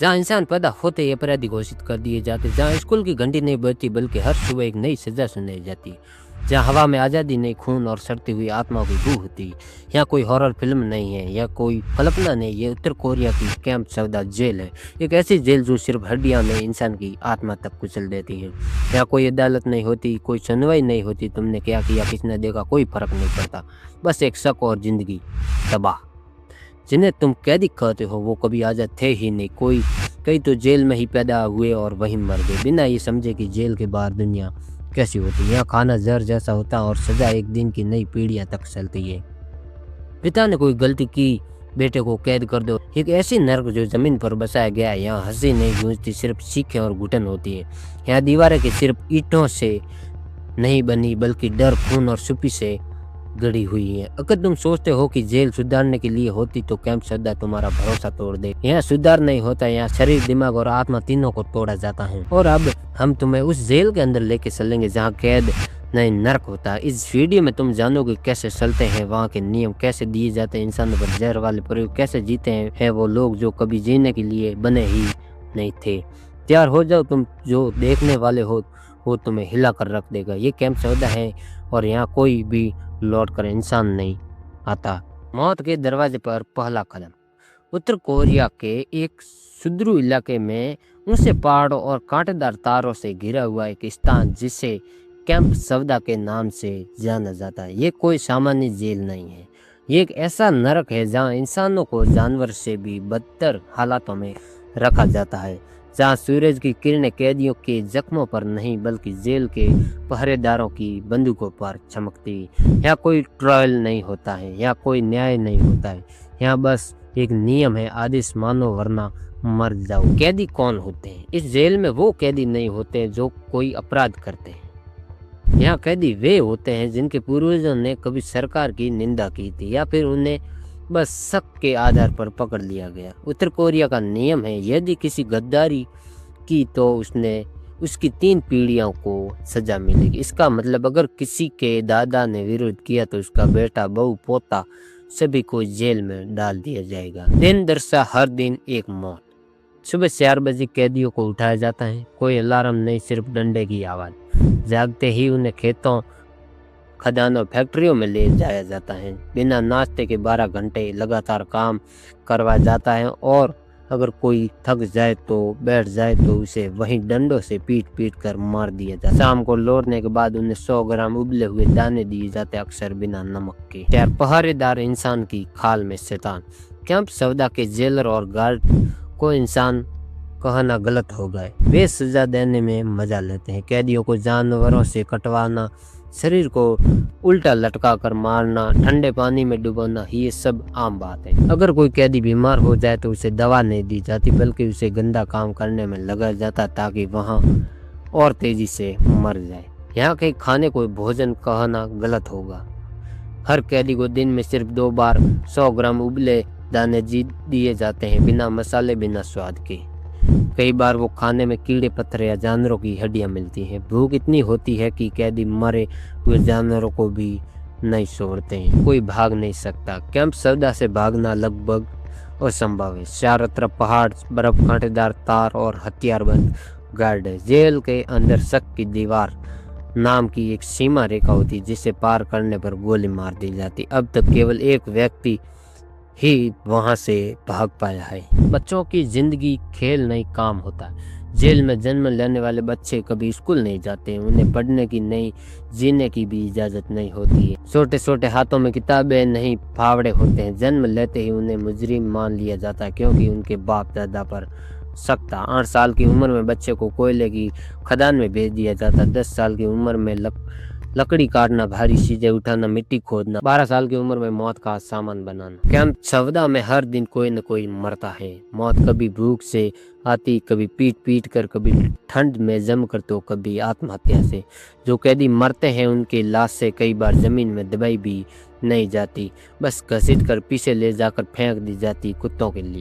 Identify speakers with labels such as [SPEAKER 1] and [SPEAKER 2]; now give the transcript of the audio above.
[SPEAKER 1] जहाँ इंसान पैदा होते ही अपराधी घोषित कर दिए जाते, जहाँ स्कूल की घंटी नहीं बजती बल्कि हर सुबह एक नई सजा सुनाई जाती, जहाँ हवा में आज़ादी नहीं, खून और सड़ती हुई आत्मा की बू होती। यहाँ कोई हॉरर फिल्म नहीं है या कोई कल्पना नहीं, ये उत्तर कोरिया की कैंप सौदा जेल है। एक ऐसी जेल जो सिर्फ हड्डियां में इंसान की आत्मा तक कुचल देती है। यहाँ कोई अदालत नहीं होती, कोई सुनवाई नहीं होती, तुमने क्या किया किसने देखा कोई फर्क नहीं पड़ता, बस एक शक और जिंदगी तबाह। जिन्हें तुम कैदी कहते हो वो कभी आज़ाद थे ही नहीं, कई तो जेल में ही पैदा हुए और वहीं मर गए, बिना ये समझे कि जेल के बाहर दुनिया कैसी होती है। यहाँ खाना जहर जैसा होता और सजा एक दिन की नई पीढ़ियां तक चलती है। पिता ने कोई गलती की, बेटे को कैद कर दो, एक ऐसी नर्क जो जमीन पर बसाया गया है। यहाँ हंसी नहीं गूंजती, सिर्फ चीखें और घुटन होती है। यहाँ दीवारें की सिर्फ ईंटों से नहीं बनी बल्कि डर, खून और चुप्पी से गड़ी हुई है। अगर तुम सोचते हो कि जेल सुधारने के लिए होती तो कैंप सौदा तुम्हारा भरोसा तोड़ दे। यहाँ सुधार नहीं होता, यहाँ शरीर, दिमाग और आत्मा तीनों को तोड़ा जाता है। और अब हम तुम्हें उस जेल के अंदर लेके चलेंगे जहाँ कैद नहीं नर्क होता है। इस वीडियो में तुम जानोगे कैसे चलते हैं वहाँ के नियम, कैसे दिए जाते हैं इंसानों पर जहर वाले प्रयोग, कैसे जीते हैं वो लोग जो कभी जीने के लिए बने ही नहीं थे। तैयार हो जाओ, तुम जो देखने वाले हो वो तुम्हें हिला कर रख देगा। ये कैंप सौदा है और यहाँ कोई भी लौट कर इंसान नहीं आता। मौत के दरवाजे पर पहला कदम। उत्तर कोरिया के एक सुदूर इलाके में ऊंचे पहाड़ों और कांटेदार तारों से घिरा हुआ एक स्थान जिसे कैंप सौदा के नाम से जाना जाता है। ये कोई सामान्य जेल नहीं है, ये एक ऐसा नरक है जहाँ इंसानों को जानवर से भी बदतर हालातों में रखा जाता है, जहाँ सूरज की किरणें कैदियों के जख्मों पर नहीं बल्कि जेल के पहरेदारों की बंदूकों पर चमकती। यहाँ कोई ट्रायल नहीं होता है, यहाँ कोई न्याय नहीं होता है, यहाँ बस एक नियम है, आदेश मानो वरना मर जाओ। कैदी कौन होते हैं? इस जेल में वो कैदी नहीं होते जो कोई अपराध करते हैं। यहाँ कैदी वे होते हैं जिनके पूर्वजों ने कभी सरकार की निंदा की थी या फिर उन्हें बस शक के आधार पर पकड़ लिया गया। उत्तर कोरिया का नियम है, यदि किसी गद्दारी की तो उसकी 3 पीढ़ियों को सजा मिलेगी। इसका मतलब अगर किसी के दादा ने विरोध किया तो उसका बेटा, बहू, पोता सभी को जेल में डाल दिया जाएगा। दिन दरसा हर दिन एक मौत। सुबह 4 बजे कैदियों को उठाया जाता है, कोई अलार्म नहीं, सिर्फ डंडे की आवाज़। जागते ही उन्हें खेतों, खदानों, फैक्ट्रियों में ले जाया जाता है। बिना नाश्ते के 12 घंटे लगातार काम करवाया जाता है और अगर कोई थक जाए तो बैठ जाए तो उसे वहीं डंडों से पीट पीट कर मार दिया जाता है। शाम को लौटने के बाद उन्हें 100 ग्राम उबले हुए दाने दिए जाते, अक्सर बिना नमक के। 4 पहरेदार इंसान की खाल में शैतान। कैंप सौदा के जेलर और गार्ड को इंसान कहना गलत हो गए, वे सजा देने में मजा लेते हैं। कैदियों को जानवरों से कटवाना, शरीर को उल्टा लटका कर मारना, ठंडे पानी में डुबोना, ये सब आम बात है। अगर कोई कैदी बीमार हो जाए तो उसे दवा नहीं दी जाती बल्कि उसे गंदा काम करने में लगाया जाता ताकि वहाँ और तेजी से मर जाए। यहाँ के खाने को भोजन कहना गलत होगा। हर कैदी को दिन में सिर्फ 2 बार 100 ग्राम उबले दाने दिए जाते हैं, बिना मसाले, बिना स्वाद के। कई बार वो खाने में कीड़े पत्थर या जानवरों की हड्डियां मिलती हैं। भूख इतनी होती है कि कैदी मरे हुए जानवरों को भी नहीं छोड़ते हैं। कोई भाग नहीं सकता। कैंप सौदा से भागना लगभग असंभव है। चारों तरफ पहाड़, बर्फ, कांटेदार तार और हथियारबंद गार्ड है। जेल के अंदर शक की दीवार नाम की एक सीमा रेखा होती जिसे पार करने पर गोली मार दी जाती। अब तक केवल एक व्यक्ति ही वहां से भाग पाया है। बच्चों की जिंदगी खेल नहीं, काम होता है। जेल में जन्म लेने वाले बच्चे कभी स्कूल नहीं जाते, उन्हें पढ़ने की नहीं, जीने की भी इजाजत नहीं होती है। छोटे छोटे हाथों में किताबें नहीं, फावड़े होते हैं। जन्म लेते ही उन्हें मुजरिम मान लिया जाता है क्योंकि उनके बाप दादा पर शक था। 8 साल की उम्र में बच्चे को कोयले की खदान में भेज दिया जाता। 10 साल की उम्र में लकड़ी काटना, भारी चीजें उठाना, मिट्टी खोदना। 12 साल की उम्र में मौत का सामान बनाना। कैंप सौदा में हर दिन कोई न कोई मरता है। मौत कभी भूख से आती, कभी पीट पीट कर, कभी ठंड में जम कर, तो कभी आत्महत्या से। जो कैदी मरते हैं उनकी लाश से कई बार जमीन में दबाई भी नहीं जाती, बस घसीट कर पीछे ले जाकर फेंक दी जाती कुत्तों के लिए।